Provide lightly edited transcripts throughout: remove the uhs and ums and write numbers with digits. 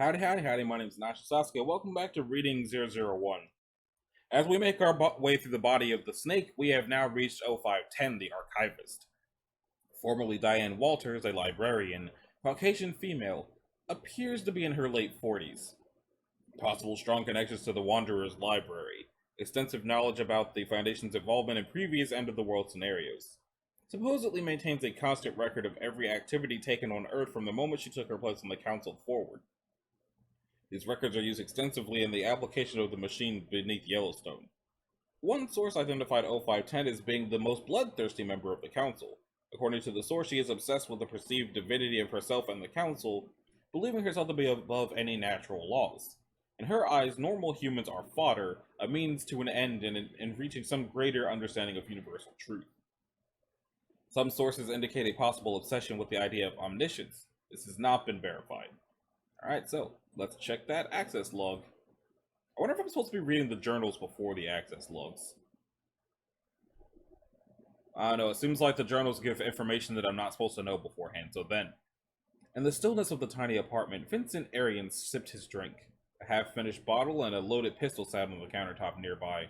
Howdy, howdy, howdy, my name is Nash Sasuke. Welcome back to Reading 001. As we make our way through the body of the snake, we have now reached 0510, the archivist. Formerly Diane Walters, a librarian, Caucasian female, appears to be in her late 40s. Possible strong connections to the Wanderer's library, extensive knowledge about the Foundation's involvement in previous end-of-the-world scenarios. Supposedly maintains a constant record of every activity taken on Earth from the moment she took her place on the Council forward. These records are used extensively in the application of the machine beneath Yellowstone. One source identified 0510 as being the most bloodthirsty member of the Council. According to the source, she is obsessed with the perceived divinity of herself and the Council, believing herself to be above any natural laws. In her eyes, normal humans are fodder, a means to an end in reaching some greater understanding of universal truth. Some sources indicate a possible obsession with the idea of omniscience. This has not been verified. Alright, so let's check that access log. I wonder if I'm supposed to be reading the journals before the access logs. I don't know, it seems like the journals give information that I'm not supposed to know beforehand, so then. In the stillness of the tiny apartment, Vincent Arians sipped his drink. A half-finished bottle and a loaded pistol sat on the countertop nearby.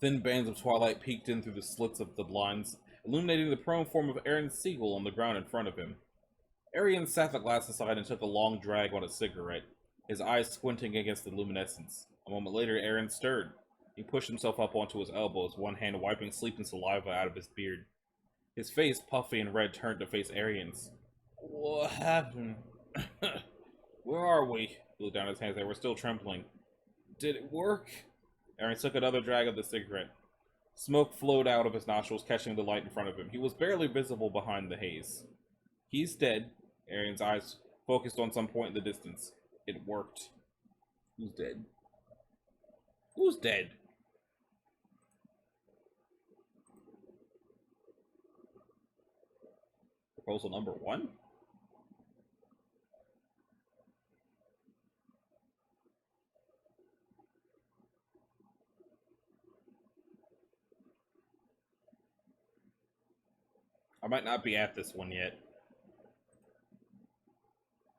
Thin bands of twilight peeked in through the slits of the blinds, illuminating the prone form of Aaron Siegel on the ground in front of him. Arian sat the glass aside and took a long drag on a cigarette, his eyes squinting against the luminescence. A moment later, Aaron stirred. He pushed himself up onto his elbows, one hand wiping sleep and saliva out of his beard. His face, puffy and red, turned to face Arian's. What happened? Where are we? He looked down at his hands. They were still trembling. Did it work? Aaron took another drag of the cigarette. Smoke flowed out of his nostrils, catching the light in front of him. He was barely visible behind the haze. He's dead. Arian's eyes focused on some point in the distance. It worked. Who's dead? Who's dead? Proposal number 1? I might not be at this one yet.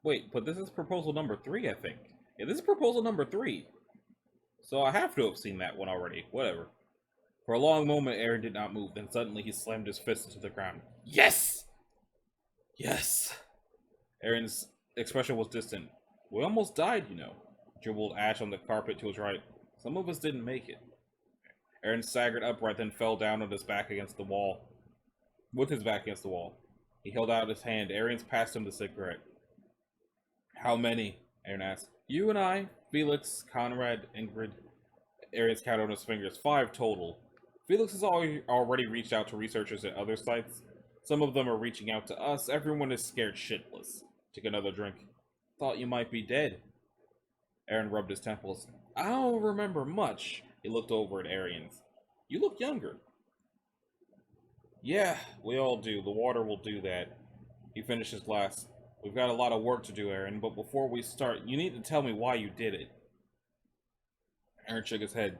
Wait, but this is proposal number 3, I think. Yeah, this is proposal number 3. So I have to have seen that one already. Whatever. For a long moment, Aaron did not move. Then suddenly he slammed his fist into the ground. Yes! Yes! Aaron's expression was distant. We almost died, you know. Dribbled ash on the carpet to his right. Some of us didn't make it. Aaron staggered upright, then fell down on his back against the wall. With his back against the wall. He held out his hand. Aaron passed him the cigarette. How many? Aaron asked. You and I, Felix, Conrad, Ingrid. Aaron's counted on his fingers. 5 total. Felix has already reached out to researchers at other sites. Some of them are reaching out to us. Everyone is scared shitless. Took another drink. Thought you might be dead. Aaron rubbed his temples. I don't remember much. He looked over at Arians. You look younger. Yeah, we all do. The water will do that. He finished his glass. We've got a lot of work to do, Aaron, but before we start, you need to tell me why you did it. Aaron shook his head.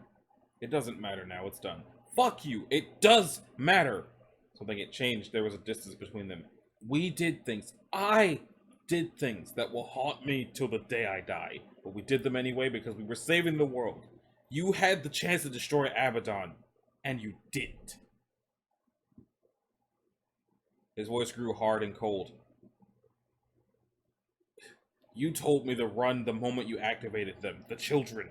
It doesn't matter now, it's done. Fuck you! It does matter! Something had changed. There was a distance between them. We did things. I did things that will haunt me till the day I die. But we did them anyway because we were saving the world. You had the chance to destroy Abaddon, and you didn't. His voice grew hard and cold. You told me to run the moment you activated them, the children.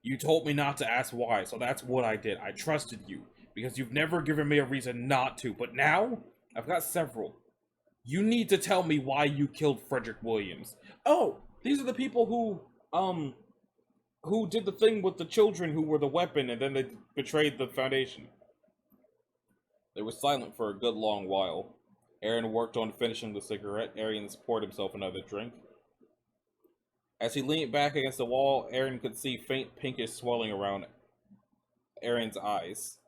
You told me not to ask why, so that's what I did. I trusted you, because you've never given me a reason not to, but now, I've got several. You need to tell me why you killed Frederick Williams. Oh, these are the people who did the thing with the children who were the weapon, and then they betrayed the Foundation. They were silent for a good long while. Aaron worked on finishing the cigarette. Arian poured himself another drink. As he leaned back against the wall, Aaron could see faint pinkish swelling around Aaron's eyes.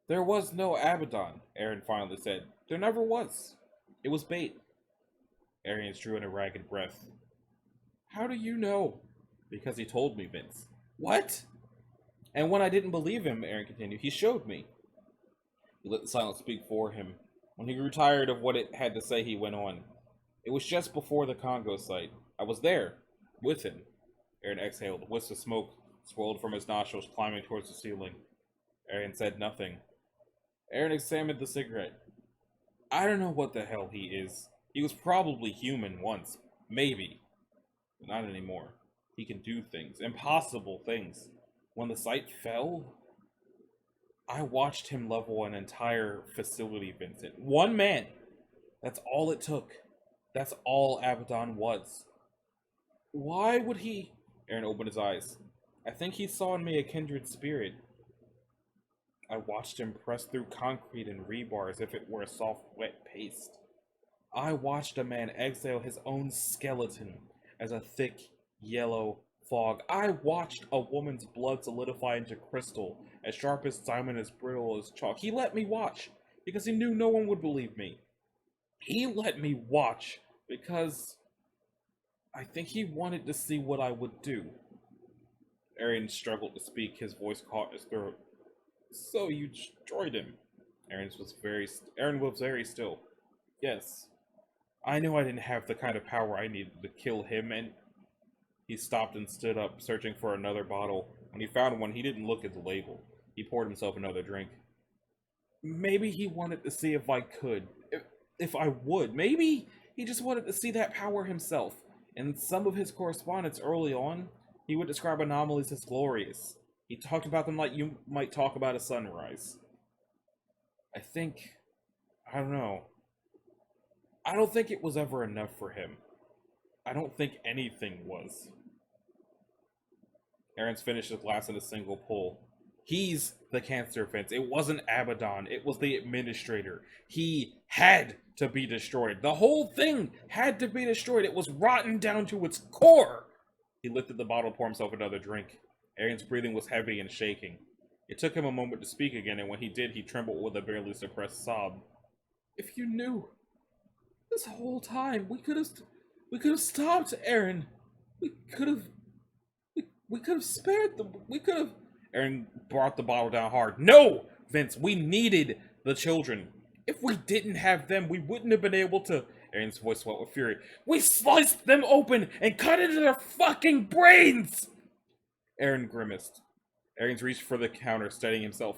There was no Abaddon, Aaron finally said. There never was. It was bait. Aaron drew in a ragged breath. How do you know? Because he told me, Vince. What? And when I didn't believe him, Aaron continued, he showed me. He let the silence speak for him. When he grew tired of what it had to say, he went on. It was just before the Congo site. I was there, with him. Aaron exhaled. Wisps of smoke swirled from his nostrils, climbing towards the ceiling. Aaron said nothing. Aaron examined the cigarette. I don't know what the hell he is. He was probably human once. Maybe. But not anymore. He can do things. Impossible things. When the site fell, I watched him level an entire facility, Vincent. One man! That's all it took. That's all Abaddon was. Why would he... Aaron opened his eyes. I think he saw in me a kindred spirit. I watched him press through concrete and rebar as if it were a soft, wet paste. I watched a man exhale his own skeleton as a thick, yellow fog. I watched a woman's blood solidify into crystal, as sharp as diamond, as brittle as chalk. He let me watch, because he knew no one would believe me. He let me watch, because I think he wanted to see what I would do. Aaron struggled to speak, his voice caught his throat. So you destroyed him. Aaron was very still. Yes. I knew I didn't have the kind of power I needed to kill him, and... He stopped and stood up, searching for another bottle. When he found one, he didn't look at the label. He poured himself another drink. Maybe he wanted to see if I could. If I would. Maybe he just wanted to see that power himself. In some of his correspondence early on, he would describe anomalies as glorious. He talked about them like you might talk about a sunrise. I don't know. I don't think it was ever enough for him. I don't think anything was. Aaron's finished his glass in a single pull. He's the cancer, Vince. It wasn't Abaddon. It was the administrator. He had to be destroyed. The whole thing had to be destroyed. It was rotten down to its core. He lifted the bottle to pour himself another drink. Aaron's breathing was heavy and shaking. It took him a moment to speak again, and when he did, he trembled with a barely suppressed sob. If you knew, this whole time, we could have stopped Aaron. We could have spared them. We could have... Aaron brought the bottle down hard. No, Vince, we needed the children. If we didn't have them, we wouldn't have been able to... Aaron's voice swelled with fury. We sliced them open and cut into their fucking brains! Aaron grimaced. Aaron's reached for the counter, steadying himself.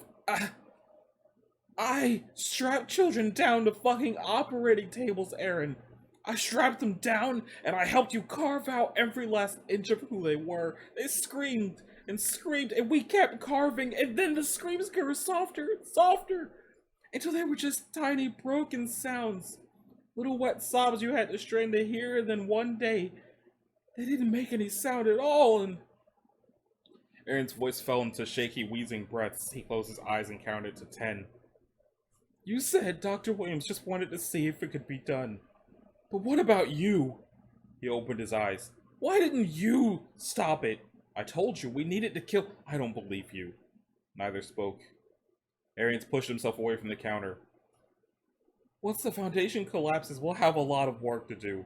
I strapped children down to fucking operating tables, Aaron. I strapped them down, and I helped you carve out every last inch of who they were. They screamed and screamed, and we kept carving, and then the screams grew softer and softer, until they were just tiny broken sounds. Little wet sobs you had to strain to hear, and then one day, they didn't make any sound at all, and... Aaron's voice fell into shaky, wheezing breaths. He closed his eyes and counted to 10. You said Dr. Williams just wanted to see if it could be done. But what about you? He opened his eyes. Why didn't you stop it? I told you, we needed to kill... I don't believe you. Neither spoke. Arians pushed himself away from the counter. Once the Foundation collapses, we'll have a lot of work to do.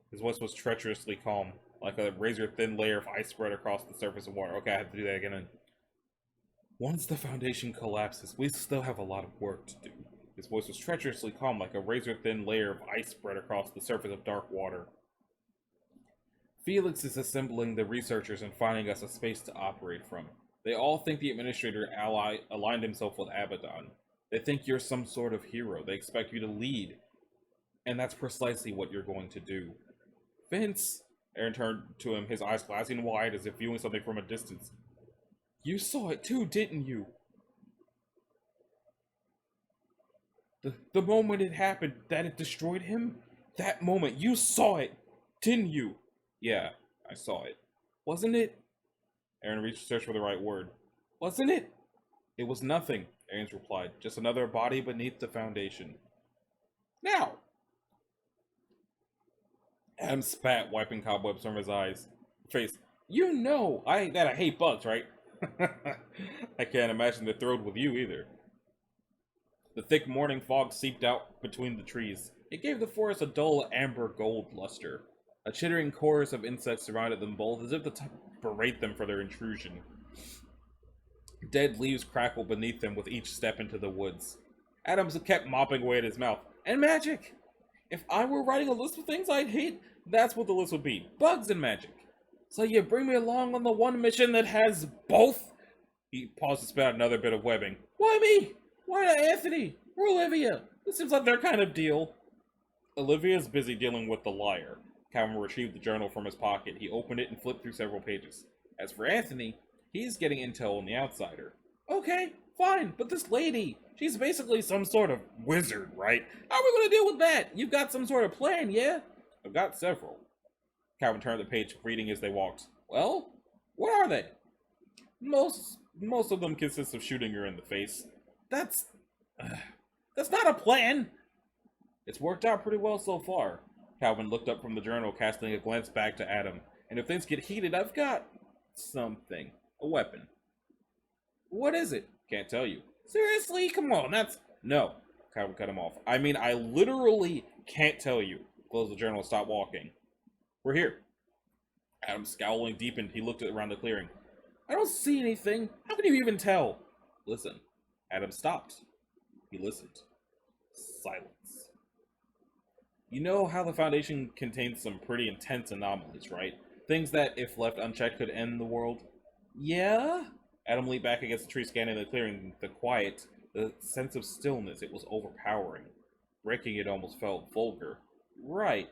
His voice was treacherously calm, like a razor-thin layer of ice spread across the surface of water. Okay, I have to do that again. Once the Foundation collapses, we still have a lot of work to do. His voice was treacherously calm, like a razor-thin layer of ice spread across the surface of dark water. Felix is assembling the researchers and finding us a space to operate from. They all think the administrator aligned himself with Abaddon. They think you're some sort of hero. They expect you to lead. And that's precisely what you're going to do. Vince! Aaron turned to him, his eyes glassing wide as if viewing something from a distance. You saw it too, didn't you? The moment it happened, that it destroyed him? That moment, you saw it, didn't you? Yeah, I saw it. Wasn't it? Aaron reached to search for the right word. Wasn't it? It was nothing, Aaron replied. Just another body beneath the Foundation. Now! Adam spat, wiping cobwebs from his face. You know that I hate bugs, right? I can't imagine they're thrilled with you either. The thick morning fog seeped out between the trees. It gave the forest a dull amber gold luster. A chittering chorus of insects surrounded them both, as if to berate them for their intrusion. Dead leaves crackled beneath them with each step into the woods. Adams kept mopping away at his mouth. And magic! If I were writing a list of things I'd hate, that's what the list would be. Bugs and magic. So you bring me along on the one mission that has both? He paused to spit out another bit of webbing. Why me? Why not Anthony? Or Olivia? This seems like their kind of deal. Olivia's busy dealing with the liar. Calvin retrieved the journal from his pocket. He opened it and flipped through several pages. As for Anthony, he's getting intel on the outsider. Okay, fine, but this lady, she's basically some sort of wizard, right? How are we going to deal with that? You've got some sort of plan, yeah? I've got several. Calvin turned the page, reading as they walked. Well, what are they? Most of them consist of shooting her in the face. That's not a plan! It's worked out pretty well so far. Calvin looked up from the journal, casting a glance back to Adam. And if things get heated, I've got something. A weapon. What is it? Can't tell you. Seriously? Come on, that's... No. Calvin cut him off. I mean, I literally can't tell you. Close the journal and stop walking. We're here. Adam scowling deepened. He looked around the clearing. I don't see anything. How can you even tell? Listen. Adam stopped. He listened. Silence. You know how the Foundation contains some pretty intense anomalies, right? Things that, if left unchecked, could end the world? Yeah? Adam leaned back against the tree, scanning the clearing. The quiet, the sense of stillness, it was overpowering. Breaking it almost felt vulgar. Right.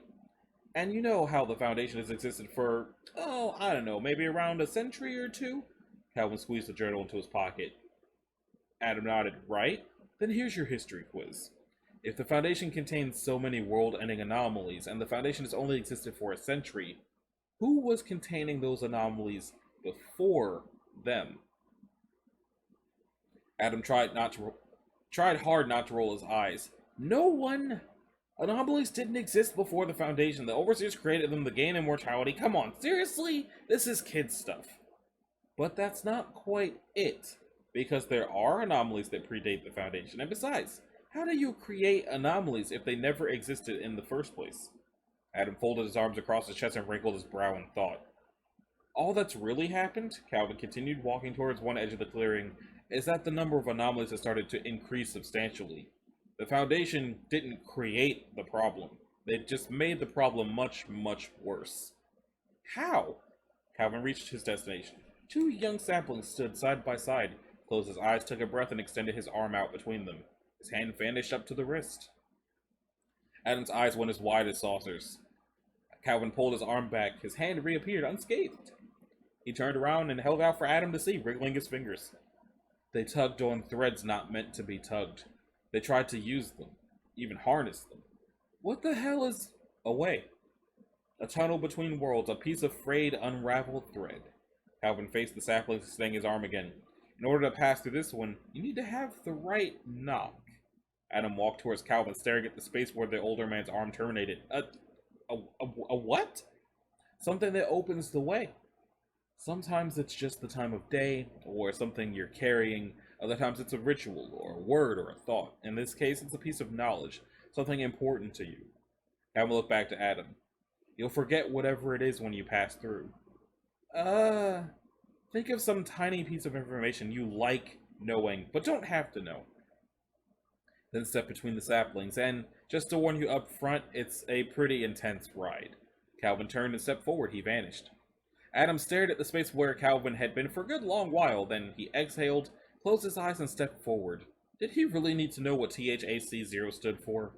And you know how the Foundation has existed for, oh, I don't know, maybe around a century or two? Calvin squeezed the journal into his pocket. Adam nodded. Right? Then here's your history quiz. If the Foundation contains so many world-ending anomalies, and the Foundation has only existed for a century, who was containing those anomalies before them? Adam tried hard not to roll his eyes. No one. Anomalies didn't exist before the Foundation. The Overseers created them to gain immortality. Come on, seriously? This is kid stuff. But that's not quite it, because there are anomalies that predate the Foundation, and besides, how do you create anomalies if they never existed in the first place? Adam folded his arms across his chest and wrinkled his brow in thought. All that's really happened, Calvin continued, walking towards one edge of the clearing, is that the number of anomalies has started to increase substantially. The Foundation didn't create the problem. They just made the problem much, much worse. How? Calvin reached his destination. Two young saplings stood side by side, closed his eyes, took a breath, and extended his arm out between them. His hand vanished up to the wrist. Adam's eyes went as wide as saucers. Calvin pulled his arm back. His hand reappeared unscathed. He turned around and held out for Adam to see, wriggling his fingers. They tugged on threads not meant to be tugged. They tried to use them, even harness them. What the hell is a way? A tunnel between worlds, a piece of frayed, unraveled thread. Calvin faced the sapling, extending his arm again. In order to pass through this one, you need to have the right knock. Adam walked towards Calvin, staring at the space where the older man's arm terminated. A what? Something that opens the way. Sometimes it's just the time of day, or something you're carrying. Other times it's a ritual, or a word, or a thought. In this case, it's a piece of knowledge, something important to you. Calvin looked back to Adam. You'll forget whatever it is when you pass through. Think of some tiny piece of information you like knowing, but don't have to know. Then step between the saplings, and just to warn you up front, it's a pretty intense ride. Calvin turned and stepped forward. He vanished. Adam stared at the space where Calvin had been for a good long while, then he exhaled, closed his eyes, and stepped forward. Did he really need to know what THAC0 stood for?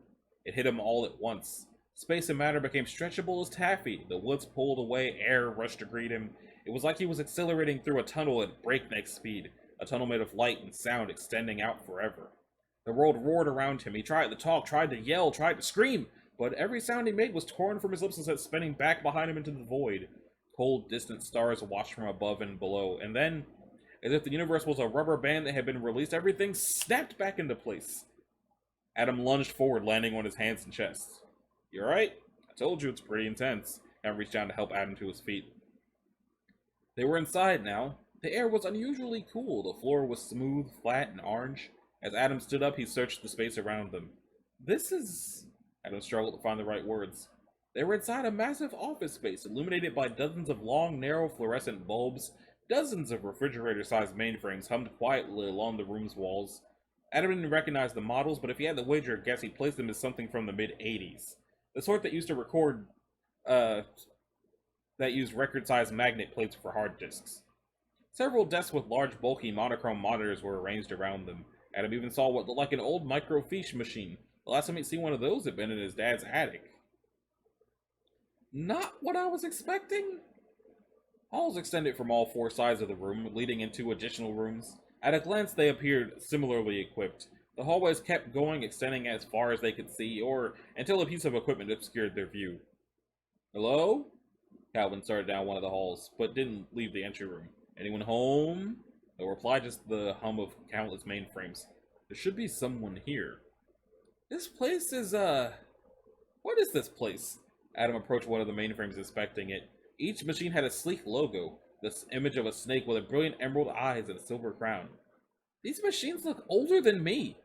It hit him all at once. Space and matter became stretchable as taffy. The woods pulled away, air rushed to greet him. It was like he was accelerating through a tunnel at breakneck speed, a tunnel made of light and sound extending out forever. The world roared around him. He tried to talk, tried to yell, tried to scream, but every sound he made was torn from his lips and sent spinning back behind him into the void. Cold, distant stars watched from above and below, and then, as if the universe was a rubber band that had been released, everything snapped back into place. Adam lunged forward, landing on his hands and chest. You alright? I told you it's pretty intense. Adam reached down to help Adam to his feet. They were inside now. The air was unusually cool. The floor was smooth, flat, and orange. As Adam stood up, he searched the space around them. This is... Adam struggled to find the right words. They were inside a massive office space, illuminated by dozens of long, narrow fluorescent bulbs. Dozens of refrigerator-sized mainframes hummed quietly along the room's walls. Adam didn't recognize the models, but if he had to wager a guess, he placed them as something from the mid-80s. The sort that used to record, uh, that used record-sized magnet plates for hard disks. Several desks with large, bulky, monochrome monitors were arranged around them. Adam even saw what looked like an old microfiche machine. The last time he'd seen one of those had been in his dad's attic. Not what I was expecting. Halls extended from all four sides of the room, leading into additional rooms. At a glance, they appeared similarly equipped. The hallways kept going, extending as far as they could see, or until a piece of equipment obscured their view. Hello? Calvin started down one of the halls, but didn't leave the entry room. Anyone home? No reply, just the hum of countless mainframes. There should be someone here. This place is, what is this place? Adam approached one of the mainframes, inspecting it. Each machine had a sleek logo, this image of a snake with a brilliant emerald eyes and a silver crown. These machines look older than me.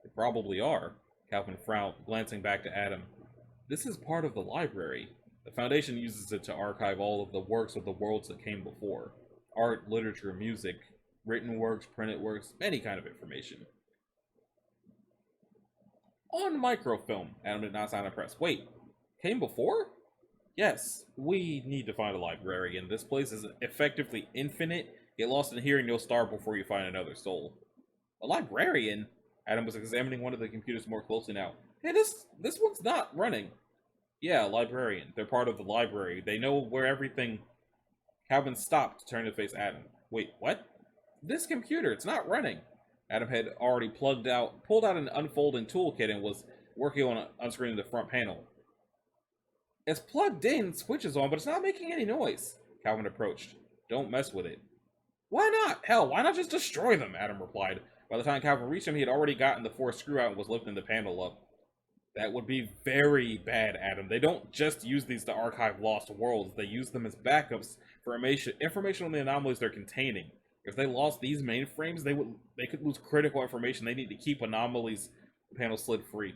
They probably are. Calvin frowned, glancing back to Adam. This is part of the library. The Foundation uses it to archive all of the works of the worlds that came before. Art, literature, music, written works, printed works, any kind of information. On microfilm. Adam did not sound impressed. Wait, came before? Yes, we need to find a librarian. This place is effectively infinite. Get lost in here and you'll starve before you find another soul. A librarian? Adam was examining one of the computers more closely now. Hey, this one's not running. Yeah, librarian. They're part of the library. They know where everything... Calvin stopped to turn to face Adam. Wait, what? This computer, it's not running. Adam had already pulled out an unfolding toolkit and was working on unscreening the front panel. It's plugged in, switch is on, but it's not making any noise. Calvin approached. Don't mess with it. Why not? Hell, why not just destroy them? Adam replied. By the time Calvin reached him, he had already gotten the fourth screw out and was lifting the panel up. That would be very bad, Adam. They don't just use these to archive lost worlds. They use them as backups for information on the anomalies they're containing. If they lost these mainframes, they could lose critical information. They need to keep anomalies. The panel slid free.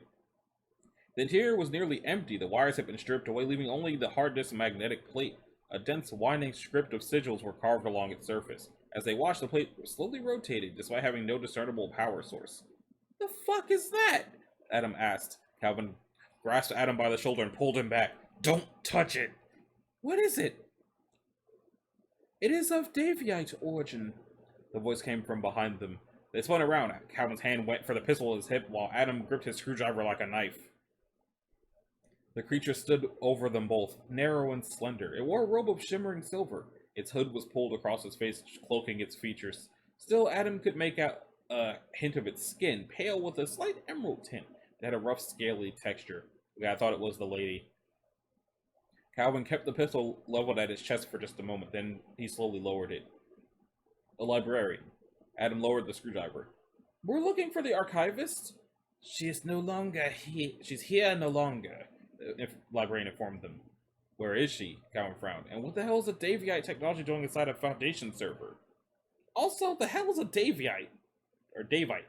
The interior was nearly empty. The wires had been stripped away, leaving only the hard disk magnetic plate. A dense, winding script of sigils were carved along its surface. As they watched, the plate slowly rotated, despite having no discernible power source. The fuck is that? Adam asked. Calvin grasped Adam by the shoulder and pulled him back. Don't touch it! What is it? It is of Daviite origin. The voice came from behind them. They spun around. Calvin's hand went for the pistol at his hip, while Adam gripped his screwdriver like a knife. The creature stood over them both, narrow and slender. It wore a robe of shimmering silver. Its hood was pulled across its face, cloaking its features. Still, Adam could make out a hint of its skin, pale with a slight emerald tint. It had a rough, scaly texture. I thought it was the lady. Calvin kept the pistol leveled at his chest for just a moment, then he slowly lowered it. The librarian. Adam lowered the screwdriver. We're looking for the archivist? She is no longer here. She's here no longer, the librarian informed them. Where is she? Calvin frowned. And what the hell is a Daviite technology doing inside a Foundation server? Also, the hell is a Daviite? Or Davite?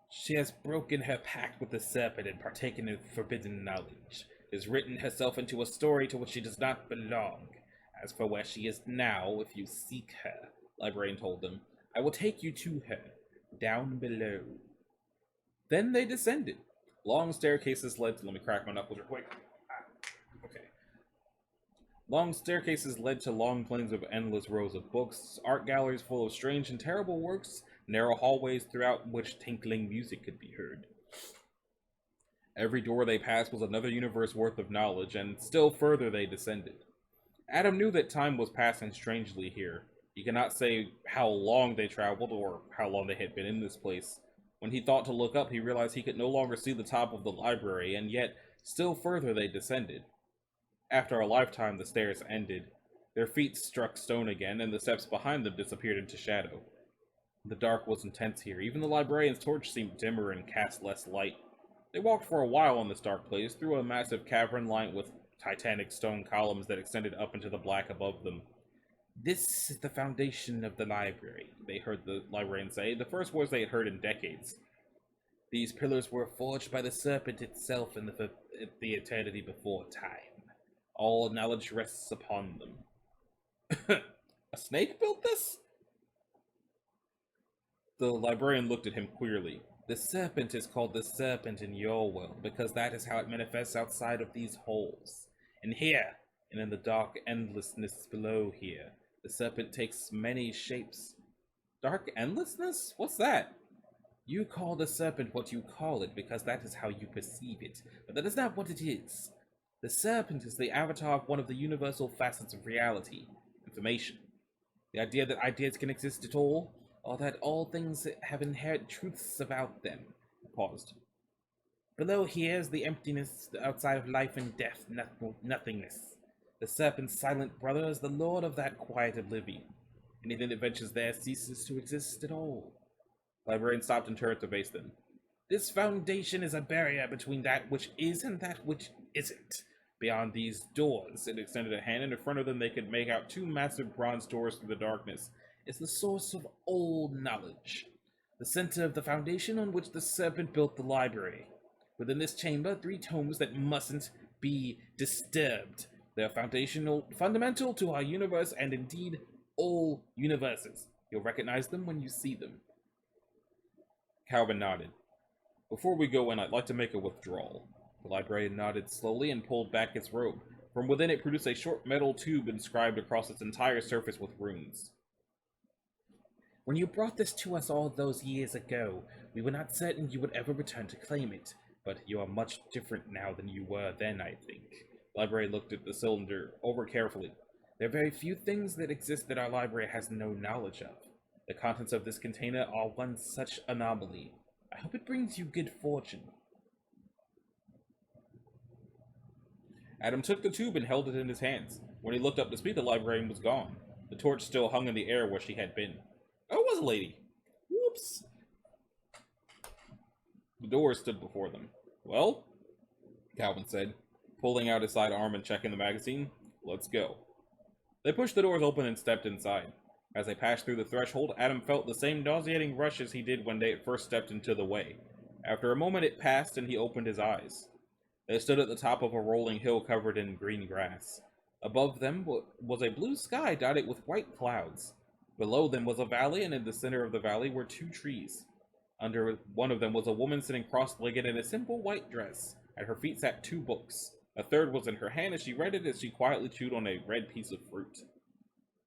She has broken her pact with the serpent and partaken of forbidden knowledge. Has written herself into a story to which she does not belong. As for where she is now, if you seek her, librarian told them, I will take you to her, down below. Then they descended. Long staircases led to... Let me crack my knuckles real quick. Okay. Long staircases led to long plains of endless rows of books, art galleries full of strange and terrible works, narrow hallways throughout which tinkling music could be heard. Every door they passed was another universe worth of knowledge, and still further they descended. Adam knew that time was passing strangely here. He cannot say how long they traveled or how long they had been in this place. When he thought to look up, he realized he could no longer see the top of the library, and yet still further they descended. After a lifetime, the stairs ended. Their feet struck stone again, and the steps behind them disappeared into shadow. The dark was intense here. Even the librarian's torch seemed dimmer and cast less light. They walked for a while in this dark place, through a massive cavern lined with titanic stone columns that extended up into the black above them. This is the foundation of the library, they heard the librarian say, the first words they had heard in decades. These pillars were forged by the serpent itself in the eternity before time. All knowledge rests upon them. A snake built this? The librarian looked at him queerly. The serpent is called the serpent in your world because that is how it manifests outside of these holes. And here, and in the dark endlessness below here, the serpent takes many shapes. Dark endlessness? What's that? You call the serpent what you call it because that is how you perceive it, but that is not what it is. The serpent is the avatar of one of the universal facets of reality, information. The idea that ideas can exist at all, or that all things have inherent truths about them. I paused. Below here is the emptiness outside of life and death, nothingness. The serpent's silent brother is the lord of that quiet oblivion. Anything that ventures there ceases to exist at all. The librarian stopped and turned to face them. This foundation is a barrier between that which is and that which isn't. Beyond these doors, it extended a hand, and in front of them they could make out two massive bronze doors through the darkness, is the source of all knowledge. The center of the foundation on which the serpent built the library. Within this chamber, 3 tomes that mustn't be disturbed. They are fundamental to our universe and indeed all universes. You'll recognize them when you see them. Calvin nodded. Before we go in, I'd like to make a withdrawal. The librarian nodded slowly and pulled back its robe. From within it produced a short metal tube inscribed across its entire surface with runes. When you brought this to us all those years ago, we were not certain you would ever return to claim it, but you are much different now than you were then, I think. The library looked at the cylinder over carefully. There are very few things that exist that our library has no knowledge of. The contents of this container are one such anomaly. I hope it brings you good fortune. Adam took the tube and held it in his hands. When he looked up to speak, the librarian was gone. The torch still hung in the air where she had been. Oh, it was a lady. Whoops. The door stood before them. Well, Calvin said, pulling out his side arm and checking the magazine. Let's go. They pushed the doors open and stepped inside. As they passed through the threshold, Adam felt the same nauseating rush as he did when they first stepped into the way. After a moment it passed and he opened his eyes. They stood at the top of a rolling hill covered in green grass. Above them was a blue sky dotted with white clouds. Below them was a valley, and in the center of the valley were 2 trees. Under one of them was a woman sitting cross-legged in a simple white dress. At her feet sat 2 books. A third was in her hand as she read it as she quietly chewed on a red piece of fruit.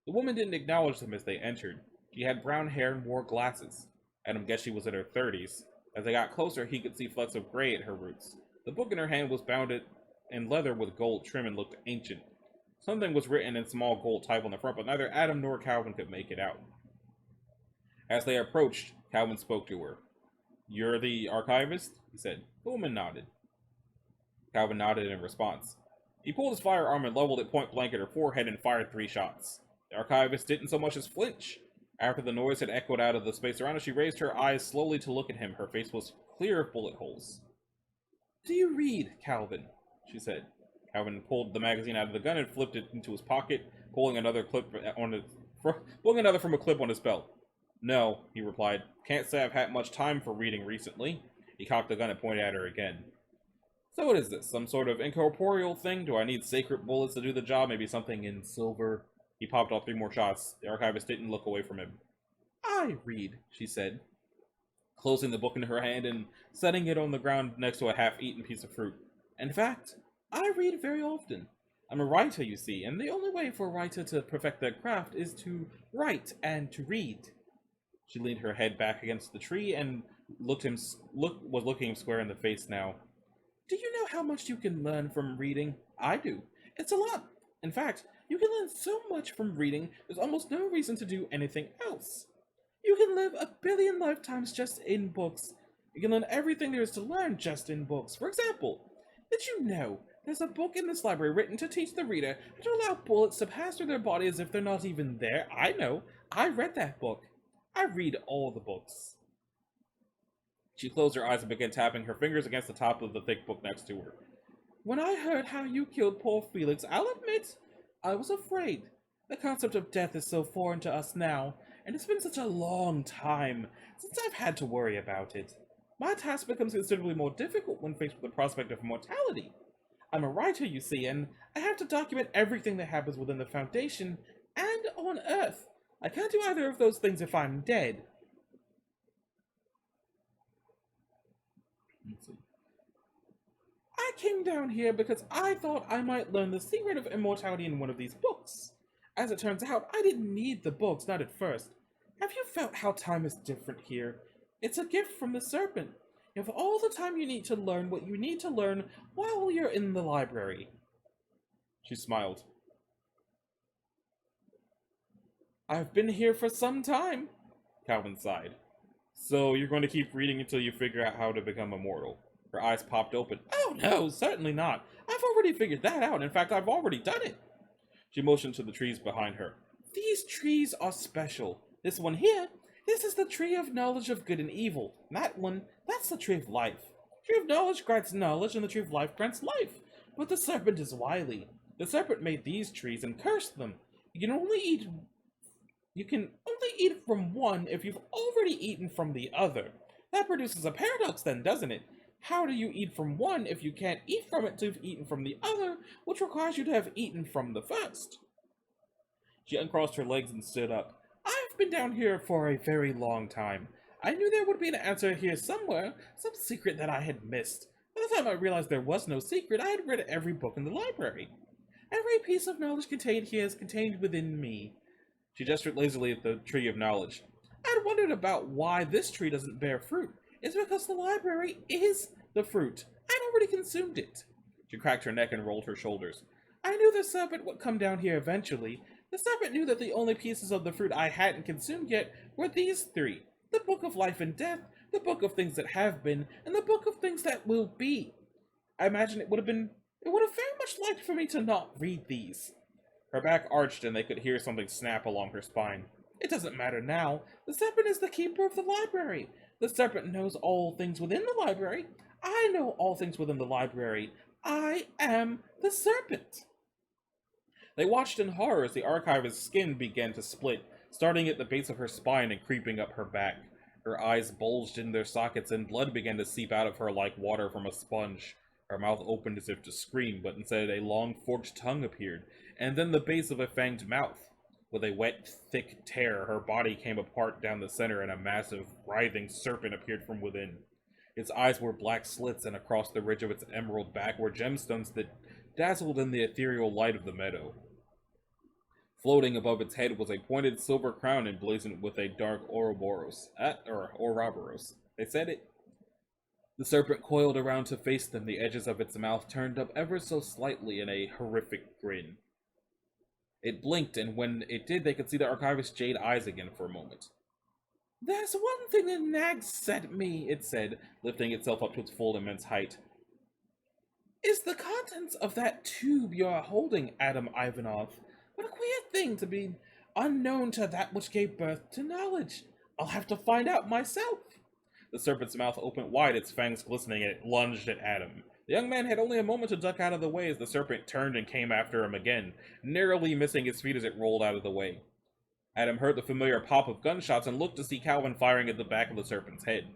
The woman didn't acknowledge them as they entered. She had brown hair and wore glasses. Adam guessed she was in her 30s. As they got closer, he could see flecks of gray at her roots. The book in her hand was bound in leather with gold trim and looked ancient. Something was written in small gold type on the front, but neither Adam nor Calvin could make it out. As they approached, Calvin spoke to her. You're the archivist? He said. The woman nodded. Calvin nodded in response. He pulled his firearm and leveled it point blank at her forehead and fired 3 shots. The archivist didn't so much as flinch. After the noise had echoed out of the space around her, she raised her eyes slowly to look at him. Her face was clear of bullet holes. Do you read, Calvin? She said. Calvin pulled the magazine out of the gun and flipped it into his pocket, pulling another from a clip on his belt. No, he replied. Can't say I've had much time for reading recently. He cocked the gun and pointed at her again. So what is this? Some sort of incorporeal thing? Do I need sacred bullets to do the job? Maybe something in silver? He popped off 3 more shots. The archivist didn't look away from him. I read, she said, closing the book in her hand and setting it on the ground next to a half-eaten piece of fruit. In fact, I read very often. I'm a writer, you see, and the only way for a writer to perfect their craft is to write and to read. She leaned her head back against the tree and was looking him square in the face now. Do you know how much you can learn from reading? I do. It's a lot. In fact, you can learn so much from reading, there's almost no reason to do anything else. You can live 1 billion lifetimes just in books. You can learn everything there is to learn just in books. For example, did you know there's a book in this library written to teach the reader how to allow bullets to pass through their body as if they're not even there? I know. I read that book. I read all the books. She closed her eyes and began tapping her fingers against the top of the thick book next to her. When I heard how you killed poor Felix, I'll admit, I was afraid. The concept of death is so foreign to us now, and it's been such a long time since I've had to worry about it. My task becomes considerably more difficult when faced with the prospect of mortality. I'm a writer, you see, and I have to document everything that happens within the Foundation and on Earth. I can't do either of those things if I'm dead. came down here because I thought I might learn the secret of immortality in one of these books. As it turns out, I didn't need the books, not at first. Have you felt how time is different here? It's a gift from the serpent. You have all the time you need to learn what you need to learn while you're in the library. She smiled. I've been here for some time, Calvin sighed. So you're going to keep reading until you figure out how to become immortal? Her eyes popped open. Oh no, certainly not. I've already figured that out. In fact, I've already done it. She motioned to the trees behind her. These trees are special. This one here, this is the tree of knowledge of good and evil. That one, that's the tree of life. The tree of knowledge grants knowledge, and the tree of life grants life. But the serpent is wily. The serpent made these trees and cursed them. You can only eat from one if you've already eaten from the other. That produces a paradox then, doesn't it? How do you eat from one if you can't eat from it till you've eaten from the other, which requires you to have eaten from the first? She uncrossed her legs and stood up. I've been down here for a very long time. I knew there would be an answer here somewhere, some secret that I had missed. By the time I realized there was no secret, I had read every book in the library. Every piece of knowledge contained here is contained within me. She gestured lazily at the tree of knowledge. I'd wondered about why this tree doesn't bear fruit. It's because the library is the fruit. I'd already consumed it. She cracked her neck and rolled her shoulders. I knew the serpent would come down here eventually. The serpent knew that the only pieces of the fruit I hadn't consumed yet were these three. The book of life and death, the book of things that have been, and the book of things that will be. I imagine it would have very much liked for me to not read these. Her back arched and they could hear something snap along her spine. It doesn't matter now. The serpent is the keeper of the library. The serpent knows all things within the library. I know all things within the library. I am the serpent. They watched in horror as the archivist's skin began to split, starting at the base of her spine and creeping up her back. Her eyes bulged in their sockets and blood began to seep out of her like water from a sponge. Her mouth opened as if to scream, but instead a long forked tongue appeared, and then the base of a fanged mouth. With a wet, thick tear, her body came apart down the center and a massive, writhing serpent appeared from within. Its eyes were black slits, and across the ridge of its emerald back were gemstones that dazzled in the ethereal light of the meadow. Floating above its head was a pointed silver crown emblazoned with a dark Ouroboros. Ouroboros. They said it. The serpent coiled around to face them, the edges of its mouth turned up ever so slightly in a horrific grin. It blinked, and when it did, they could see the archivist's jade eyes again for a moment. There's one thing that nags at me, it said, lifting itself up to its full immense height. Is the contents of that tube you're holding, Adam Ivanov. What a queer thing to be unknown to that which gave birth to knowledge. I'll have to find out myself. The serpent's mouth opened wide, its fangs glistening, and it lunged at Adam. The young man had only a moment to duck out of the way as the serpent turned and came after him again, narrowly missing his feet as it rolled out of the way. Adam heard the familiar pop of gunshots and looked to see Calvin firing at the back of the serpent's head.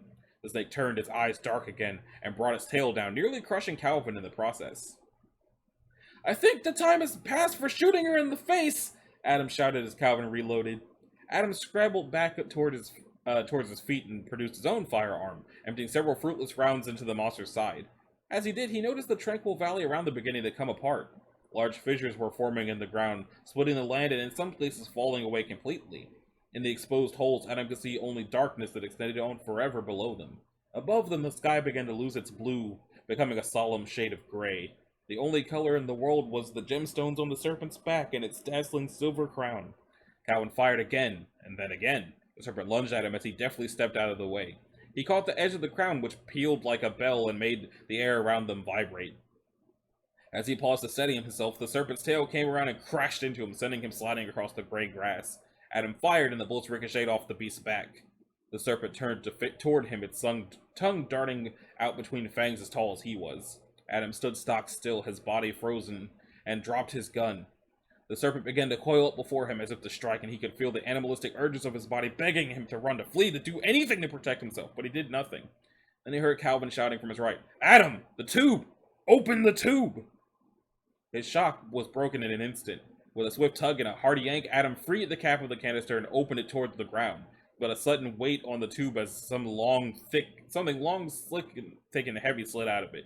The snake turned, its eyes dark again, and brought its tail down, nearly crushing Calvin in the process. I think the time has passed for shooting her in the face, Adam shouted as Calvin reloaded. Adam scrambled back up towards his feet and produced his own firearm, emptying several fruitless rounds into the monster's side. As he did, he noticed the tranquil valley around them beginning to come apart. Large fissures were forming in the ground, splitting the land and in some places falling away completely. In the exposed holes, Adam could see only darkness that extended on forever below them. Above them, the sky began to lose its blue, becoming a solemn shade of gray. The only color in the world was the gemstones on the serpent's back and its dazzling silver crown. Calvin fired again, and then again. The serpent lunged at him as he deftly stepped out of the way. He caught the edge of the crown, which pealed like a bell and made the air around them vibrate. As he paused to steady himself, the serpent's tail came around and crashed into him, sending him sliding across the gray grass. Adam fired, and the bullets ricocheted off the beast's back. The serpent turned toward him, its tongue darting out between fangs as tall as he was. Adam stood stock still, his body frozen, and dropped his gun. The serpent began to coil up before him as if to strike, and he could feel the animalistic urges of his body begging him to run, to flee, to do anything to protect himself, but he did nothing. Then he heard Calvin shouting from his right, Adam! The tube! Open the tube! His shock was broken in an instant. With a swift tug and a hearty yank, Adam freed the cap of the canister and opened it towards the ground. But a sudden weight on the tube as something long, slick, and heavy slid out of it.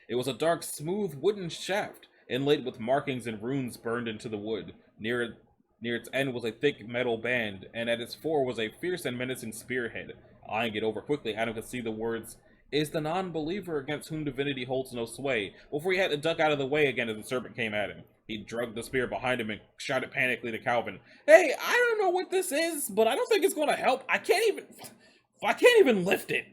It was a dark, smooth wooden shaft, inlaid with markings and runes burned into the wood. Near its end was a thick metal band, and at its fore was a fierce and menacing spearhead. Eyeing it over quickly, Adam could see the words, "Is the non-believer against whom divinity holds no sway," before he had to duck out of the way again as the serpent came at him. He dragged the spear behind him and shouted panically to Calvin, "Hey, I don't know what this is, but I don't think it's gonna help. I can't even lift it."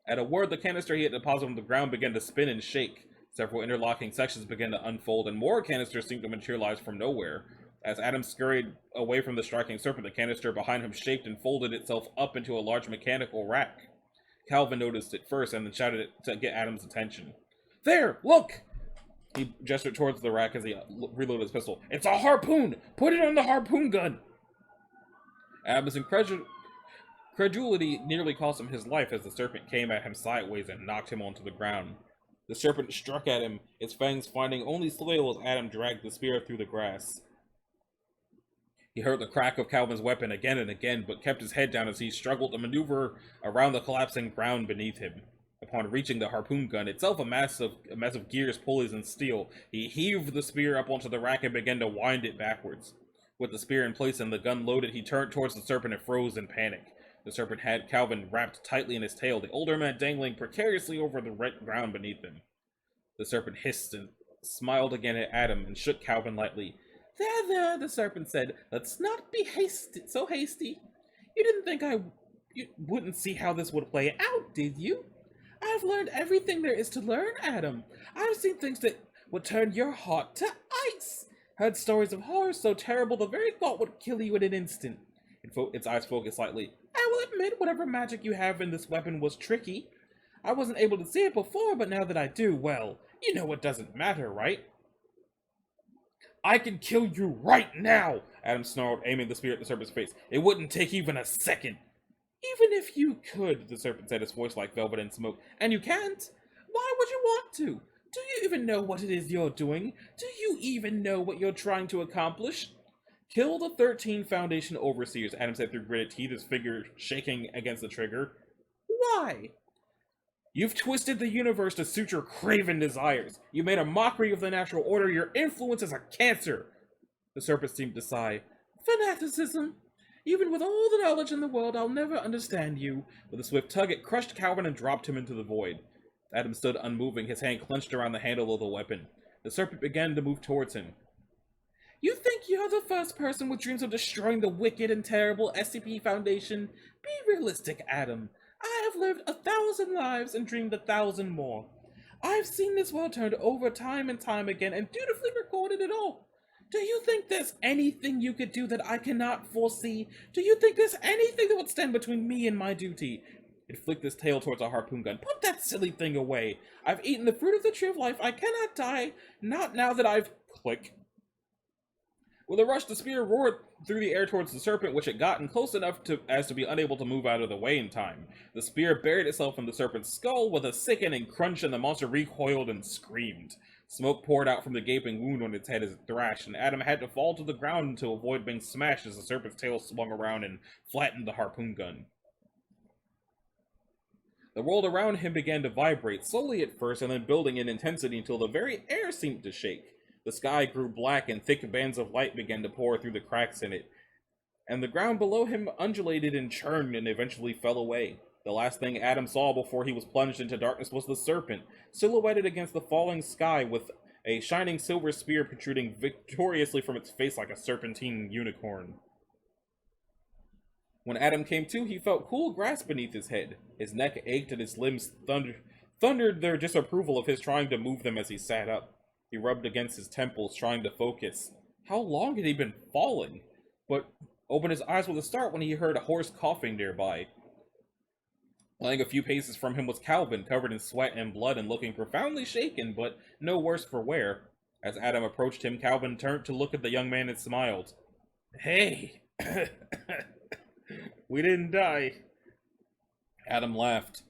At a word, the canister he had deposited on the ground began to spin and shake. Several interlocking sections began to unfold, and more canisters seemed to materialize from nowhere. As Adam scurried away from the striking serpent, the canister behind him shaped and folded itself up into a large mechanical rack. Calvin noticed it first and then shouted it to get Adam's attention. "There, look!" He gestured towards the rack as he reloaded his pistol. "It's a harpoon! Put it on the harpoon gun!" Adam's incredulity nearly cost him his life as the serpent came at him sideways and knocked him onto the ground. The serpent struck at him, its fangs finding only soil as Adam dragged the spear through the grass. He heard the crack of Calvin's weapon again and again, but kept his head down as he struggled to maneuver around the collapsing ground beneath him. Upon reaching the harpoon gun, itself a mass of gears, pulleys, and steel, he heaved the spear up onto the rack and began to wind it backwards. With the spear in place and the gun loaded, he turned towards the serpent and froze in panic. The serpent had Calvin wrapped tightly in his tail, the older man dangling precariously over the red ground beneath him. The serpent hissed and smiled again at Adam and shook Calvin lightly. There, the serpent said. "Let's not be so hasty. You didn't think you wouldn't see how this would play out, did you? I've learned everything there is to learn, Adam. I've seen things that would turn your heart to ice. Heard stories of horrors so terrible the very thought would kill you in an instant." Its eyes focused slightly. "I will admit whatever magic you have in this weapon was tricky. I wasn't able to see it before, but now that I do, well, you know it doesn't matter, right?" "I can kill you right now," Adam snarled, aiming the spear at the serpent's face. "It wouldn't take even a second." "Even if you could," the serpent said, his voice like velvet and smoke, "and you can't, why would you want to? Do you even know what it is you're doing? Do you even know what you're trying to accomplish?" "Kill the 13 Foundation overseers," Adam said through gritted teeth, his finger shaking against the trigger. "Why?" "You've twisted the universe to suit your craven desires. You made a mockery of the natural order. Your influence is a cancer." The serpent seemed to sigh. "Fanaticism. Even with all the knowledge in the world, I'll never understand you." With a swift tug, it crushed Calvin and dropped him into the void. Adam stood unmoving, his hand clenched around the handle of the weapon. The serpent began to move towards him. "You think you're the first person with dreams of destroying the wicked and terrible SCP Foundation? Be realistic, Adam. I have lived 1,000 lives and dreamed 1,000 more. I've seen this world turned over time and time again and dutifully recorded it all. Do you think there's anything you could do that I cannot foresee? Do you think there's anything that would stand between me and my duty?" It flicked its tail towards a harpoon gun. "Put that silly thing away. I've eaten the fruit of the tree of life. I cannot die. Not now that I've..." Click. With a rush, the spear roared through the air towards the serpent, which had gotten close enough as to be unable to move out of the way in time. The spear buried itself in the serpent's skull with a sickening crunch, and the monster recoiled and screamed. Smoke poured out from the gaping wound on its head as it thrashed, and Adam had to fall to the ground to avoid being smashed as the serpent's tail swung around and flattened the harpoon gun. The world around him began to vibrate, slowly at first, and then building in intensity until the very air seemed to shake. The sky grew black and thick bands of light began to pour through the cracks in it, and the ground below him undulated and churned and eventually fell away. The last thing Adam saw before he was plunged into darkness was the serpent, silhouetted against the falling sky with a shining silver spear protruding victoriously from its face like a serpentine unicorn. When Adam came to, he felt cool grass beneath his head. His neck ached and his limbs thundered their disapproval of his trying to move them as he sat up. He rubbed against his temples, trying to focus. How long had he been falling? But opened his eyes with a start when he heard a hoarse coughing nearby. Lying a few paces from him was Calvin, covered in sweat and blood and looking profoundly shaken, but no worse for wear. As Adam approached him, Calvin turned to look at the young man and smiled. "Hey, we didn't die." Adam laughed.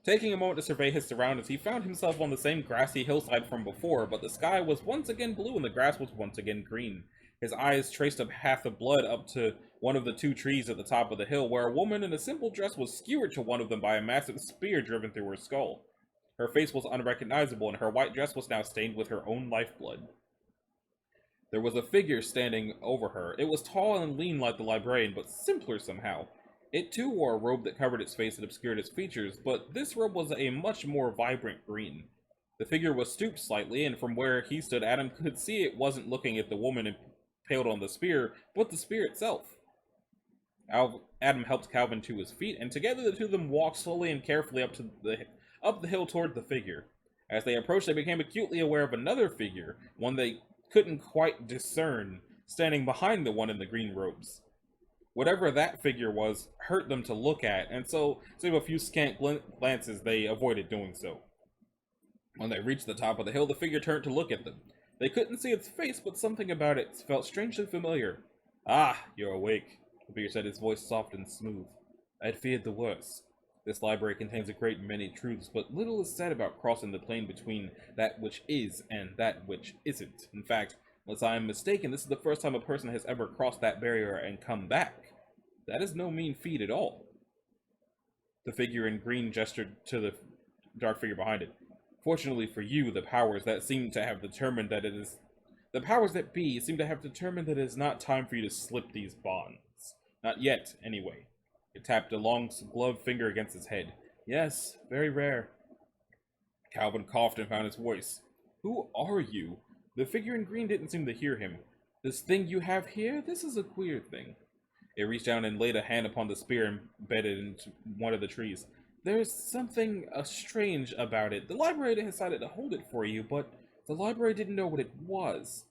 Taking a moment to survey his surroundings, he found himself on the same grassy hillside from before, but the sky was once again blue and the grass was once again green. His eyes traced a path of blood up to one of the 2 trees at the top of the hill, where a woman in a simple dress was skewered to one of them by a massive spear driven through her skull. Her face was unrecognizable, and her white dress was now stained with her own lifeblood. There was a figure standing over her. It was tall and lean like the librarian, but simpler somehow. It too wore a robe that covered its face and obscured its features, but this robe was a much more vibrant green. The figure was stooped slightly, and from where he stood, Adam could see it wasn't looking at the woman impaled on the spear, but the spear itself. Adam helped Calvin to his feet, and together the two of them walked slowly and carefully up the hill toward the figure. As they approached, they became acutely aware of another figure, one they couldn't quite discern, standing behind the one in the green robes. Whatever that figure was hurt them to look at, and so, save a few scant glances, they avoided doing so. When they reached the top of the hill, the figure turned to look at them. They couldn't see its face, but something about it felt strangely familiar. "Ah, you're awake," the figure said, his voice soft and smooth. "I'd feared the worst. This library contains a great many truths, but little is said about crossing the plane between that which is and that which isn't. In fact, unless I am mistaken, this is the first time a person has ever crossed that barrier and come back. That is no mean feat at all." The figure in green gestured to the dark figure behind it. "Fortunately for you, the powers that be seem to have determined that it is not time for you to slip these bonds. Not yet, anyway." It tapped a long gloved finger against his head. "Yes, very rare." Calvin coughed and found his voice. "Who are you?" The figure in green didn't seem to hear him. "This thing you have here? This is a queer thing." It reached down and laid a hand upon the spear embedded into one of the trees. "There's something strange about it. The library decided to hold it for you, but the library didn't know what it was."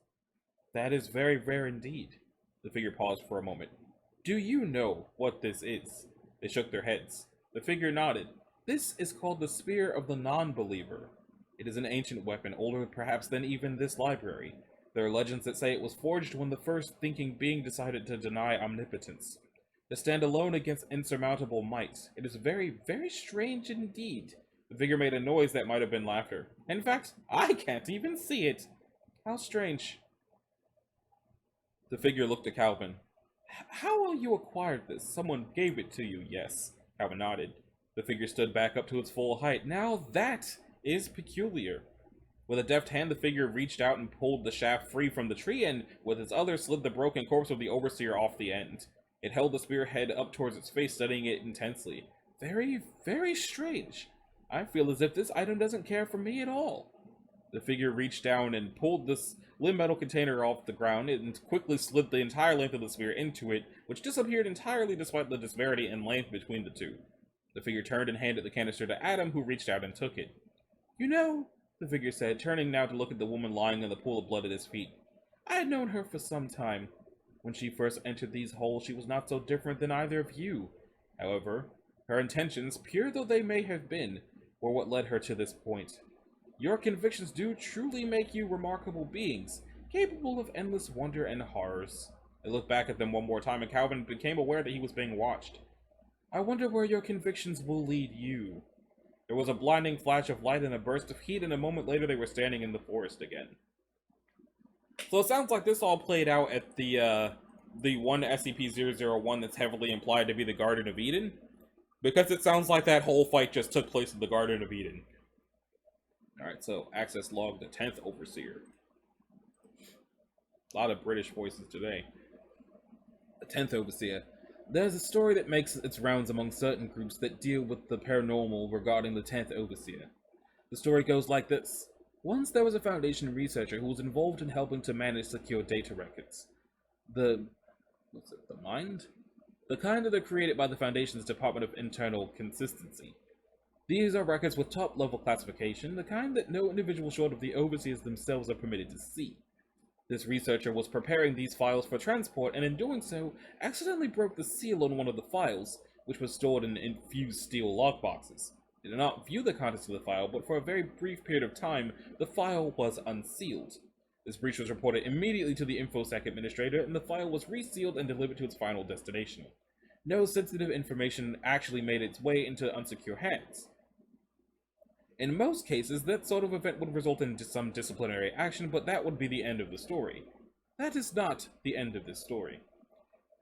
"That is very rare indeed." The figure paused for a moment. "Do you know what this is?" They shook their heads. The figure nodded. "This is called the Spear of the Non-Believer. It is an ancient weapon, older perhaps than even this library. There are legends that say it was forged when the first thinking being decided to deny omnipotence, to stand alone against insurmountable might. It is very, very strange indeed." The figure made a noise that might have been laughter. "In fact, I can't even see it. How strange." The figure looked at Calvin. "How will you acquired this? Someone gave it to you, yes." Calvin nodded. The figure stood back up to its full height. "Now that is peculiar." With a deft hand, the figure reached out and pulled the shaft free from the tree, and with its other slid the broken corpse of the overseer off the end. It held the spearhead up towards its face, studying it intensely. "Very, very strange. I feel as if this item doesn't care for me at all." The figure reached down and pulled this limb metal container off the ground and quickly slid the entire length of the spear into it, which disappeared entirely despite the disparity in length between the two. The figure turned and handed the canister to Adam, who reached out and took it. "You know," the figure said, turning now to look at the woman lying in the pool of blood at his feet, "I had known her for some time. When she first entered these halls, she was not so different than either of you. However, her intentions, pure though they may have been, were what led her to this point. Your convictions do truly make you remarkable beings, capable of endless wonder and horrors." I looked back at them one more time, and Calvin became aware that he was being watched. "I wonder where your convictions will lead you." There was a blinding flash of light and a burst of heat, and a moment later they were standing in the forest again. So it sounds like this all played out at the one SCP-001 that's heavily implied to be the Garden of Eden, because it sounds like that whole fight just took place in the Garden of Eden. Alright, so access log, the 10th Overseer. A lot of British voices today. The 10th Overseer. There's a story that makes its rounds among certain groups that deal with the paranormal regarding the 10th Overseer. The story goes like this. Once there was a Foundation researcher who was involved in helping to manage secure data records. The Mind? The kind that are created by the Foundation's Department of Internal Consistency. These are records with top-level classification, the kind that no individual short of the Overseers themselves are permitted to see. This researcher was preparing these files for transport, and in doing so, accidentally broke the seal on one of the files, which was stored in infused steel lockboxes. He did not view the contents of the file, but for a very brief period of time, the file was unsealed. This breach was reported immediately to the InfoSec administrator, and the file was resealed and delivered to its final destination. No sensitive information actually made its way into unsecure hands. In most cases, that sort of event would result in some disciplinary action, but that would be the end of the story. That is not the end of this story.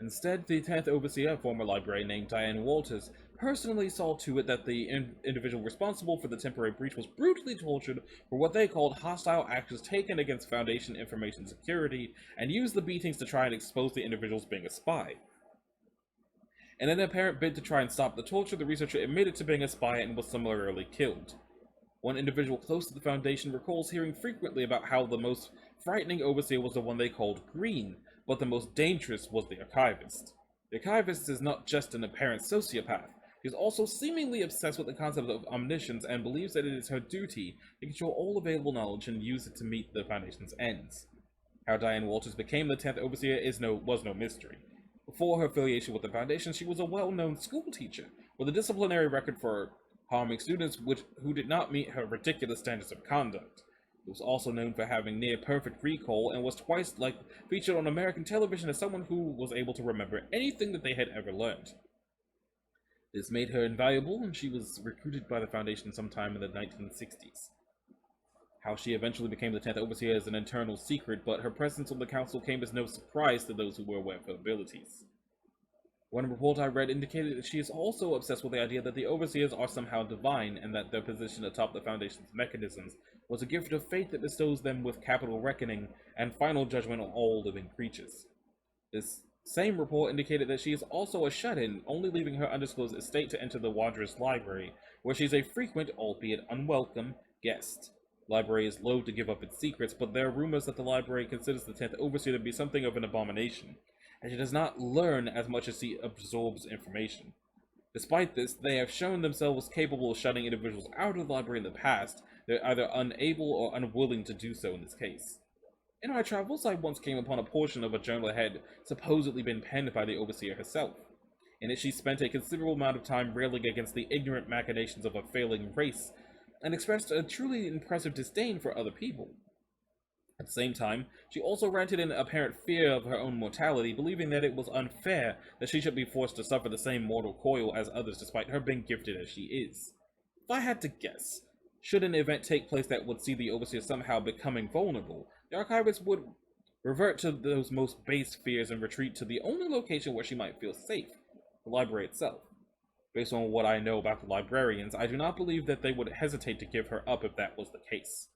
Instead, the 10th Overseer, former librarian named Diane Walters, personally saw to it that the individual responsible for the temporary breach was brutally tortured for what they called hostile actions taken against Foundation information security, and used the beatings to try and expose the individual as being a spy. In an apparent bid to try and stop the torture, the researcher admitted to being a spy and was summarily killed. One individual close to the Foundation recalls hearing frequently about how the most frightening overseer was the one they called Green, but the most dangerous was the archivist. The archivist is not just an apparent sociopath, she is also seemingly obsessed with the concept of omniscience and believes that it is her duty to control all available knowledge and use it to meet the Foundation's ends. How Diane Walters became the 10th Overseer was no mystery. Before her affiliation with the Foundation, she was a well-known school teacher, with a disciplinary record for harming students who did not meet her ridiculous standards of conduct. She was also known for having near-perfect recall and was twice featured on American television as someone who was able to remember anything that they had ever learned. This made her invaluable, and she was recruited by the Foundation sometime in the 1960s. How she eventually became the 10th Overseer is an internal secret, but her presence on the Council came as no surprise to those who were aware of her abilities. One report I read indicated that she is also obsessed with the idea that the Overseers are somehow divine, and that their position atop the Foundation's mechanisms was a gift of fate that bestows them with capital reckoning and final judgment on all living creatures. This same report indicated that she is also a shut-in, only leaving her undisclosed estate to enter the Wanderer's Library, where she is a frequent, albeit unwelcome, guest. The library is loath to give up its secrets, but there are rumors that the library considers the 10th Overseer to be something of an abomination, and she does not learn as much as she absorbs information. Despite this, they have shown themselves capable of shutting individuals out of the library in the past. They're either unable or unwilling to do so in this case. In my travels, I once came upon a portion of a journal that had supposedly been penned by the Overseer herself. In it, she spent a considerable amount of time railing against the ignorant machinations of a failing race, and expressed a truly impressive disdain for other people. At the same time, she also ranted in apparent fear of her own mortality, believing that it was unfair that she should be forced to suffer the same mortal coil as others despite her being gifted as she is. If I had to guess, should an event take place that would see the Overseer somehow becoming vulnerable, the Archivist would revert to those most base fears and retreat to the only location where she might feel safe, the library itself. Based on what I know about the librarians, I do not believe that they would hesitate to give her up if that was the case.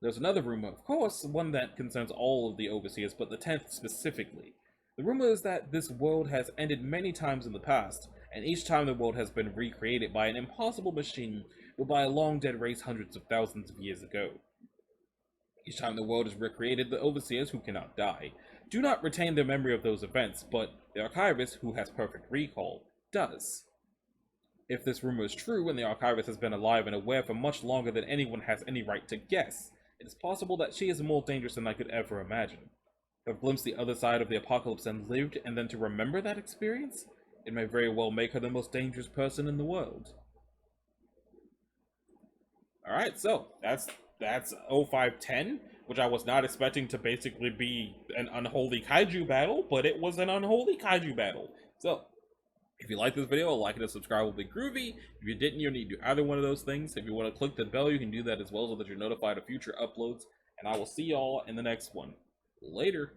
There's another rumor, of course, one that concerns all of the Overseers, but the 10th specifically. The rumor is that this world has ended many times in the past, and each time the world has been recreated by an impossible machine or by a long-dead race hundreds of thousands of years ago. Each time the world is recreated, the Overseers, who cannot die, do not retain their memory of those events, but the Archivist, who has perfect recall, does. If this rumor is true, and the Archivist has been alive and aware for much longer than anyone has any right to guess, it is possible that she is more dangerous than I could ever imagine. To have glimpsed the other side of the apocalypse and lived, and then to remember that experience, it may very well make her the most dangerous person in the world. Alright, so that's 0510, which I was not expecting to basically be an unholy kaiju battle, but it was an unholy kaiju battle. So, if you like this video, a like and a subscribe will be groovy. If you didn't, you need to do either one of those things. If you want to click the bell, you can do that as well so that you're notified of future uploads. And I will see y'all in the next one. Later.